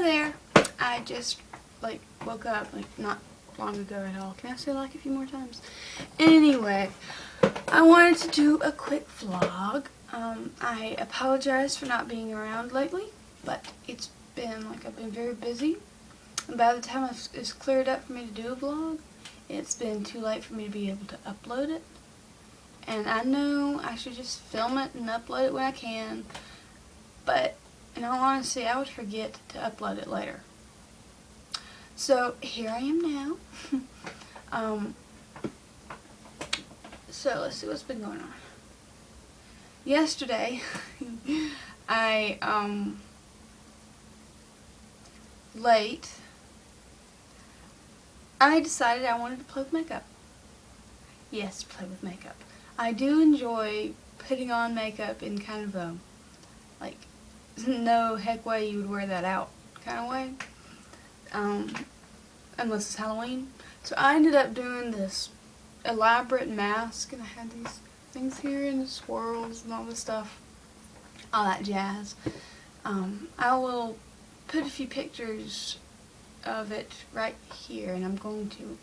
there. I just woke up not long ago at all. Can I say a few more times? Anyway, I wanted to do a quick vlog. I apologize for not being around lately, but it's been I've been very busy. And by the time it's cleared up for me to do a vlog, it's been too late for me to be able to upload it. And I know I should just film it and upload it when I can, but in all honesty, I would forget to upload it later. So here I am now. So let's see what's been going on. Yesterday, I decided I wanted to play with makeup. Yes, play with makeup. I do enjoy putting on makeup in kind of a no heck way you would wear that out kind of way. Unless it's Halloween. So I ended up doing this elaborate mask, and I had these things here and the swirls and all this stuff, all that jazz. I will put a few pictures of it right here, and I'm going to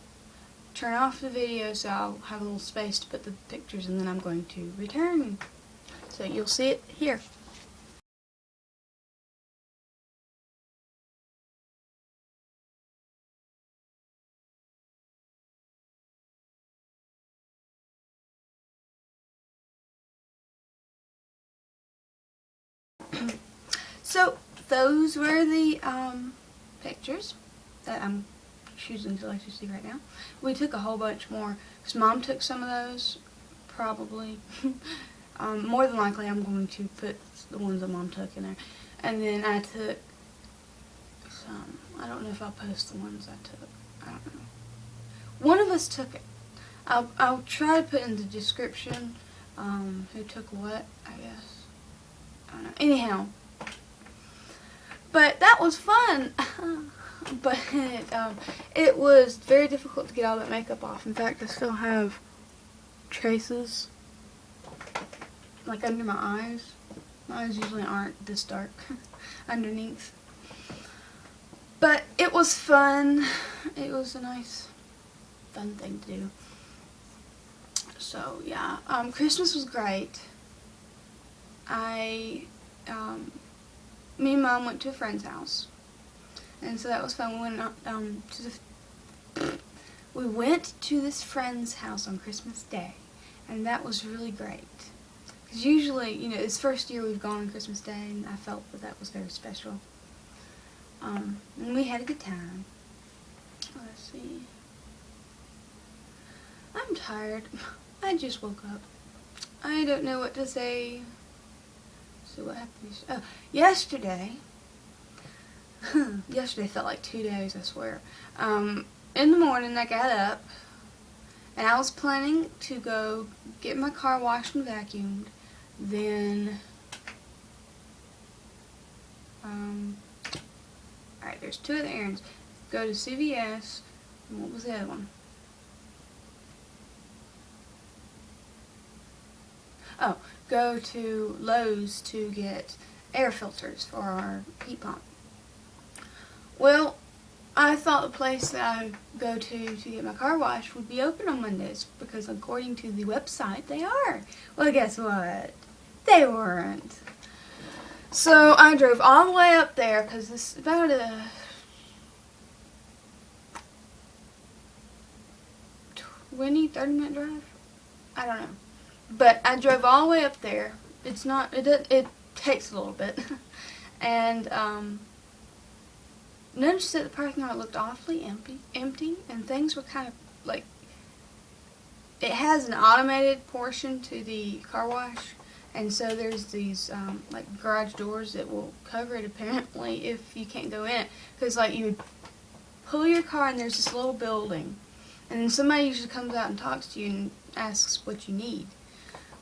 turn off the video so I'll have a little space to put the pictures, and then I'm going to return. So you'll see it here. So those were the pictures that I'm choosing to let you see right now. We took a whole bunch more because Mom took some of those, probably. More than likely I'm going to put the ones that Mom took in there. And then I took some. I don't know if I'll post the ones I took. I don't know. One of us took it. I'll try to put in the description who took what, I guess. I don't know. Anyhow. But that was fun. But it was very difficult to get all that makeup off. In fact, I still have traces under my eyes. My eyes usually aren't this dark underneath. But it was fun. It was a nice, fun thing to do. So yeah, Christmas was great. Me and Mom went to a friend's house, and so that was fun. We went to this friend's house on Christmas Day, and that was really great. Because usually, it's the first year we've gone on Christmas Day, and I felt that was very special. And we had a good time. Let's see. I'm tired. I just woke up. I don't know what to say. So what happened? Oh, yesterday. Yesterday felt like 2 days, I swear. In the morning, I got up, and I was planning to go get my car washed and vacuumed. Then, alright, there's two other errands. Go to CVS, and what was the other one? Oh, go to Lowe's to get air filters for our heat pump. Well, I thought the place that I go to get my car washed would be open on Mondays, because according to the website, they are. Well, guess what? They weren't. So I drove all the way up there, because it's about a 20-30 minute drive. I don't know. But I drove all the way up there. It takes a little bit. And noticed that the parking lot looked awfully empty, and things were kind of it has an automated portion to the car wash, and so there's these garage doors that will cover it apparently if you can't go in it. Because you would pull your car and there's this little building, and then somebody usually comes out and talks to you and asks what you need.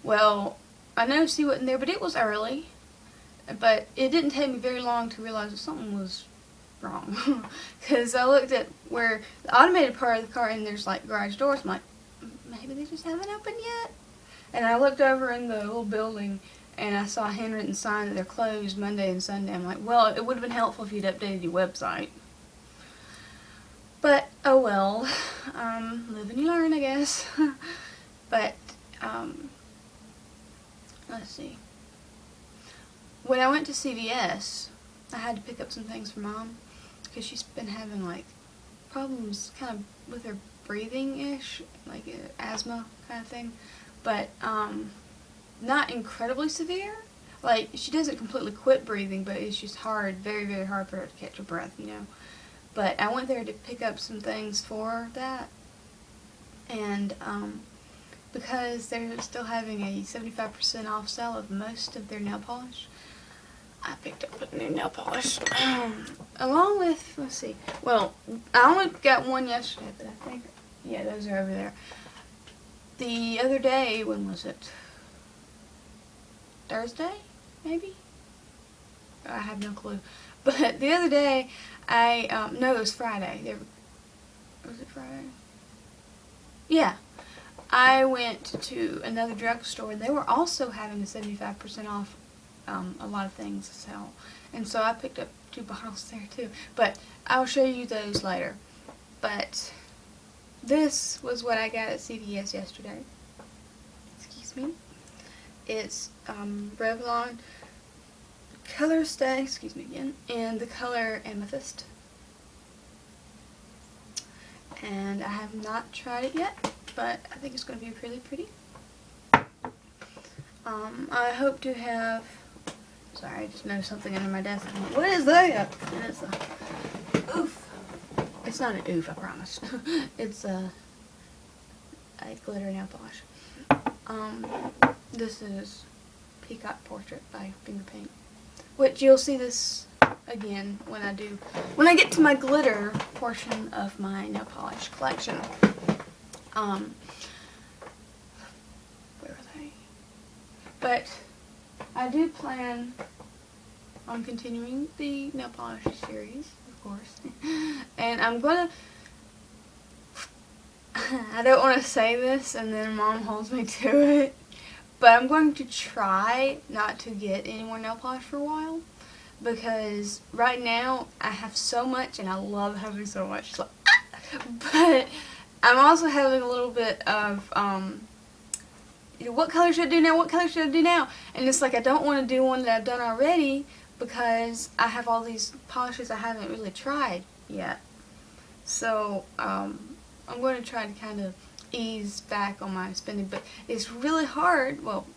Well, I noticed he wasn't there, but it was early. But it didn't take me very long to realize that something was wrong. Because I looked at where the automated part of the car, and there's garage doors. I'm like, maybe they just haven't opened yet? And I looked over in the little building, and I saw a handwritten sign that they're closed Monday and Sunday. I'm like, well, it would have been helpful if you'd updated your website. But, oh well, live and you learn, I guess. But, let's see. When I went to CVS, I had to pick up some things for Mom, because she's been having, like, problems kind of with her breathing-ish, like asthma kind of thing. But, not incredibly severe. Like, she doesn't completely quit breathing, but it's just hard, very, very hard for her to catch her breath, you know. But I went there to pick up some things for that, and because they're still having a 75% off sale of most of their nail polish, I picked up a new nail polish, along with, let's see, well, I only got one yesterday, but I think, yeah, those are over there. The other day, when was it? Thursday, maybe? I have no clue. But the other day, no, it was Friday. Was it Friday? Yeah. I went to another drugstore, and they were also having a 75% off a lot of things to sell. And so I picked up 2 bottles there, too. But I'll show you those later. But this was what I got at CVS yesterday. Excuse me. It's Revlon Color Stay, excuse me again, and the color Amethyst. And I have not tried it yet, but I think it's going to be really pretty. I hope to have, sorry, I just noticed something under my desk. I'm like, what is that? And it's a oof. It's not an oof, I promise. It's a glitter nail polish. This is Peacock Portrait by Finger Paint, which you'll see this again when I get to my glitter portion of my nail polish collection. Where are they? But I do plan on continuing the nail polish series, of course, and I'm gonna. I don't want to say this and then Mom holds me to it, but I'm going to try not to get any more nail polish for a while, because right now I have so much and I love having so much. So, but I'm also having a little bit of, what color should I do now? What color should I do now? And it's like I don't want to do one that I've done already because I have all these polishes I haven't really tried yet. So, I'm going to try to kind of ease back on my spending, but it's really hard. Well,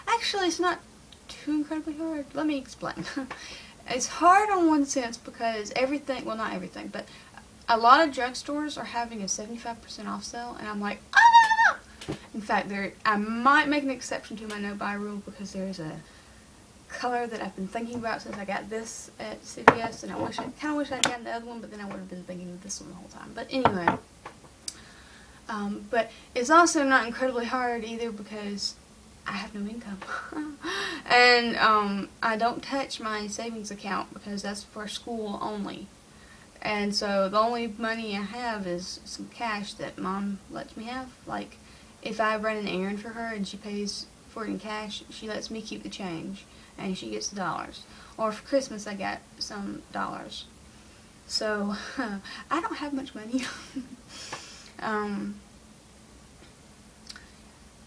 actually, it's not too incredibly hard. Let me explain. It's hard on one sense because everything, well, not everything, but a lot of drugstores are having a 75% off sale, and I'm like, ah! In fact, I might make an exception to my no-buy rule because there's a color that I've been thinking about since I got this at CVS, and I kind of wish I'd gotten the other one, but then I would have been thinking of this one the whole time. But anyway. But it's also not incredibly hard either because I have no income. And I don't touch my savings account because that's for school only. And so the only money I have is some cash that Mom lets me have. Like, if I run an errand for her and she pays for it in cash, she lets me keep the change and she gets the dollars. Or for Christmas I got some dollars. So I don't have much money.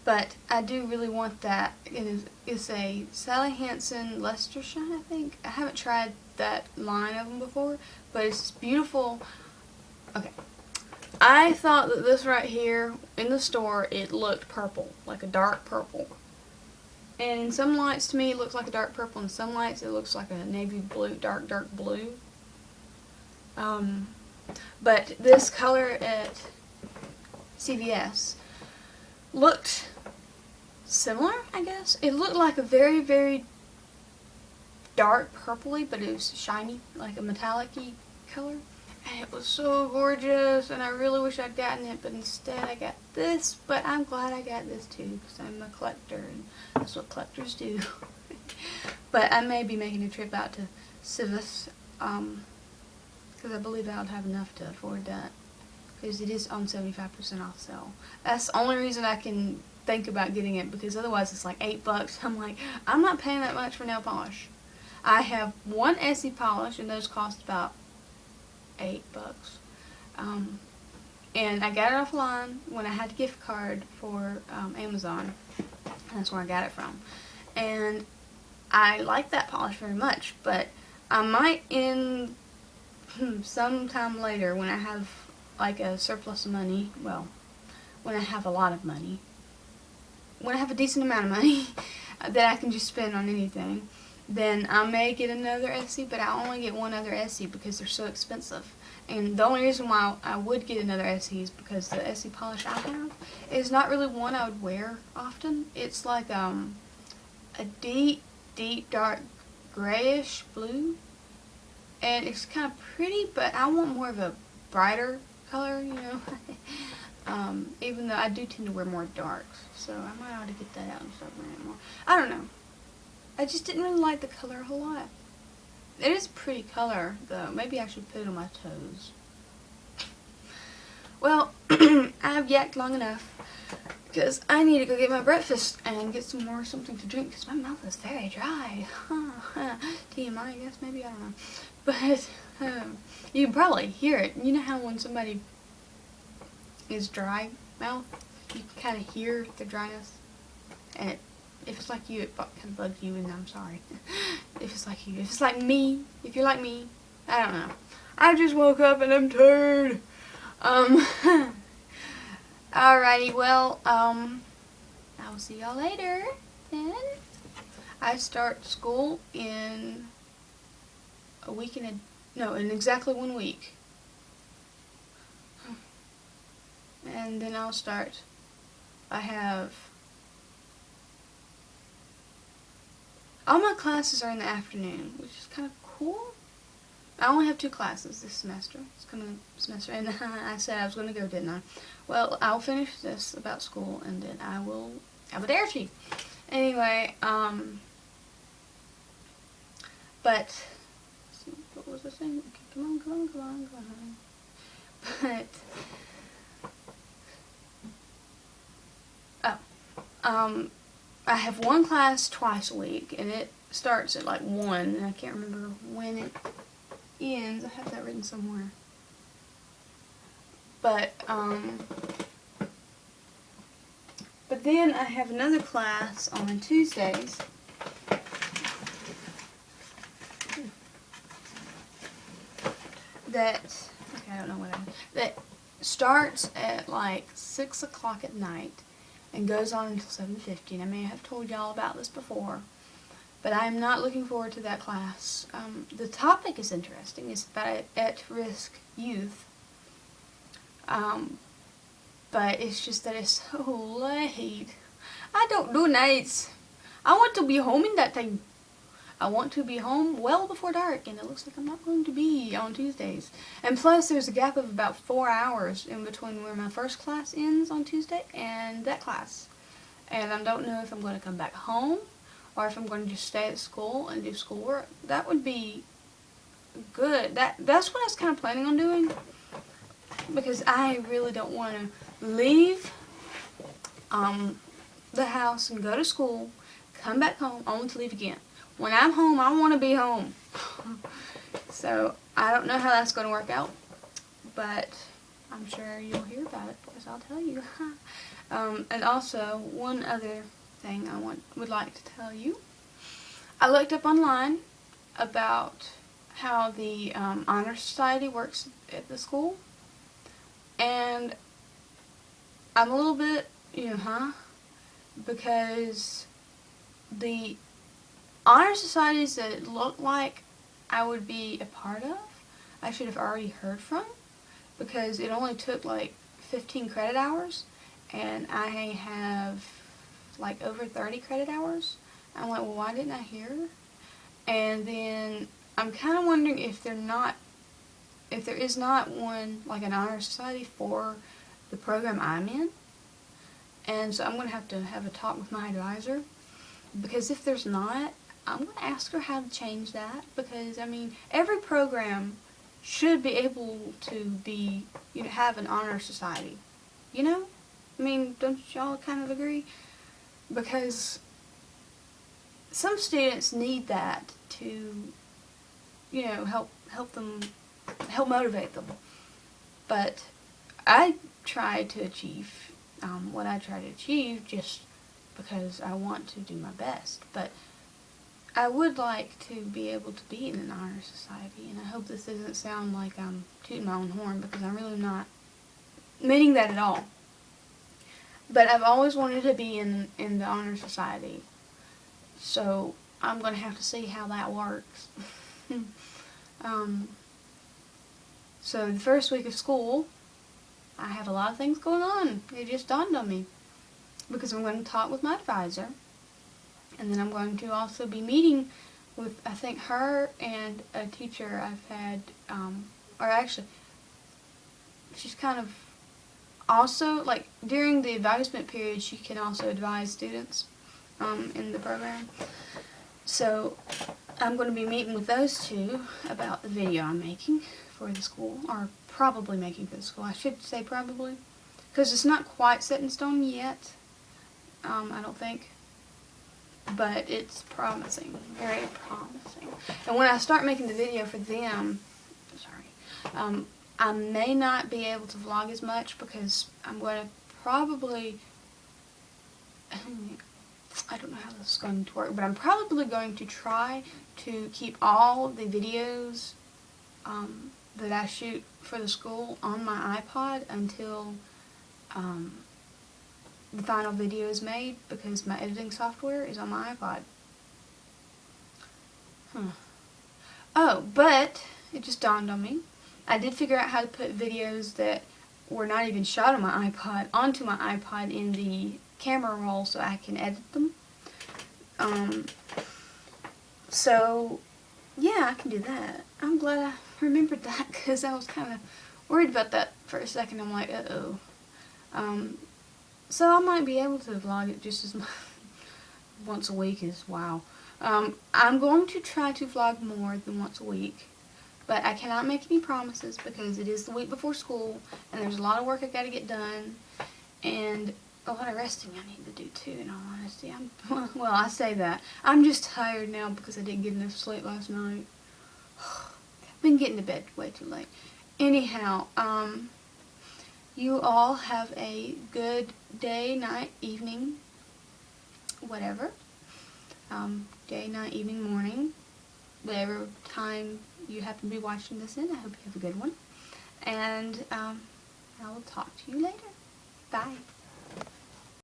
But I do really want that. It's a Sally Hansen Luster Shine, I think. I haven't tried that line of them before, but it's beautiful. Okay. I thought that this right here, in the store, it looked purple, like a dark purple. And in some lights, to me, it looks like a dark purple. In some lights, it looks like a navy blue, dark blue. But this color at CVS looked similar, I guess. It looked like a very, very dark purpley, but it was shiny, like a metallic-y color. And it was so gorgeous, and I really wish I'd gotten it, but instead I got this. But I'm glad I got this too, because I'm a collector, and that's what collectors do. But I may be making a trip out to CVS, because I believe I'll have enough to afford that. Because it is on 75% off sale. That's the only reason I can think about getting it, because otherwise it's like $8. I'm like, I'm not paying that much for nail polish. I have one Essie polish, and those cost about $8. And I got it offline when I had a gift card for Amazon. That's where I got it from. And I like that polish very much, but I might sometime later, when I have like a surplus of money, well, when I have a lot of money, when I have a decent amount of money that I can just spend on anything, then I may get another Essie, but I only get one other Essie because they're so expensive. And the only reason why I would get another Essie is because the Essie polish I have is not really one I would wear often. It's like a deep, dark grayish blue, and it's kind of pretty, but I want more of a brighter color, you know. Even though I do tend to wear more darks, so I might ought to get that out and start wearing it more. I don't know. I just didn't really like the color a whole lot. It is a pretty color, though. Maybe I should put it on my toes. Well, I've yacked long enough, because I need to go get my breakfast and get some more something to drink, because my mouth is very dry. TMI, I guess, maybe, I don't know. But you can probably hear it. You know how when somebody is dry mouth, you can kind of hear the dryness? And if it's like you, it kind of bugs you, and I'm sorry. If it's like you. If it's like me, if you're like me, I don't know. I just woke up and I'm tired. Alrighty, well, I will see y'all later then. I start school in in exactly 1 week. And then I'll start. All my classes are in the afternoon, which is kind of cool. I only have 2 classes this semester. It's coming semester, and I said I was going to go, didn't I? Well, I'll finish this about school, and then I will have a dare sheet. Anyway, but what was I saying? Okay, come on. But I have one class twice a week, and it starts at like 1, and I can't remember when it ends. I have that written somewhere. But then I have another class on Tuesdays. That starts at like 6 o'clock at night and goes on until 7:50. And I may have told y'all about this before, but I am not looking forward to that class. The topic is interesting. It's about at-risk youth. But it's just that it's so late. I don't do nights. I want to be home in that time. I want to be home well before dark, and it looks like I'm not going to be on Tuesdays. And plus, there's a gap of about 4 hours in between where my first class ends on Tuesday and that class. And I don't know if I'm going to come back home or if I'm going to just stay at school and do schoolwork. That would be good. That's what I was kind of planning on doing, because I really don't want to leave the house and go to school, come back home, only to leave again. When I'm home, I want to be home. So, I don't know how that's going to work out, but I'm sure you'll hear about it, because I'll tell you. And also, one other thing I would like to tell you. I looked up online about how the Honor Society works at the school, and I'm a little bit, because the honor societies that it looked like I would be a part of, I should have already heard from, because it only took like 15 credit hours, and I have like over 30 credit hours. I'm like, well, why didn't I hear? And then I'm kind of wondering if there is not one, like an honor society for the program I'm in. And so I'm going to have a talk with my advisor, because if there's not, I'm going to ask her how to change that, because, I mean, every program should be able to be, have an honor society, I mean, don't y'all kind of agree? Because some students need that to, you know, help motivate them. But I try to achieve what I try to achieve just because I want to do my best. But I would like to be able to be in an honor society, and I hope this doesn't sound like I'm tooting my own horn, because I'm really not meaning that at all. But I've always wanted to be in the honor society, so I'm going to have to see how that works. So the first week of school, I have a lot of things going on. It just dawned on me, because I'm going to talk with my advisor, and then I'm going to also be meeting with, I think, her and a teacher I've had, or actually, she's kind of also, like, during the advisement period, she can also advise students in the program. So I'm going to be meeting with those two about the video I'm making for the school, or probably making for the school. I should say probably, because it's not quite set in stone yet, I don't think. But it's promising, very promising. And when I start making the video for them, I may not be able to vlog as much, because I'm going to probably, I don't know how this is going to work, but I'm probably going to try to keep all the videos that I shoot for the school on my iPod until the final video is made, because my editing software is on my iPod. Oh, but it just dawned on me. I did figure out how to put videos that were not even shot on my iPod onto my iPod in the camera roll so I can edit them. So, yeah, I can do that. I'm glad I remembered that, because I was kind of worried about that for a second. I'm like, uh-oh. So I might be able to vlog it just as much once a week as, wow. I'm going to try to vlog more than once a week, but I cannot make any promises, because it is the week before school, and there's a lot of work I got to get done, and a lot of resting I need to do too, in all honesty. Well, I say that. I'm just tired now because I didn't get enough sleep last night. I've been getting to bed way too late. Anyhow, you all have a good day, night, evening, whatever. Day, night, evening, morning, whatever time you happen to be watching this in. I hope you have a good one. And I will talk to you later. Bye.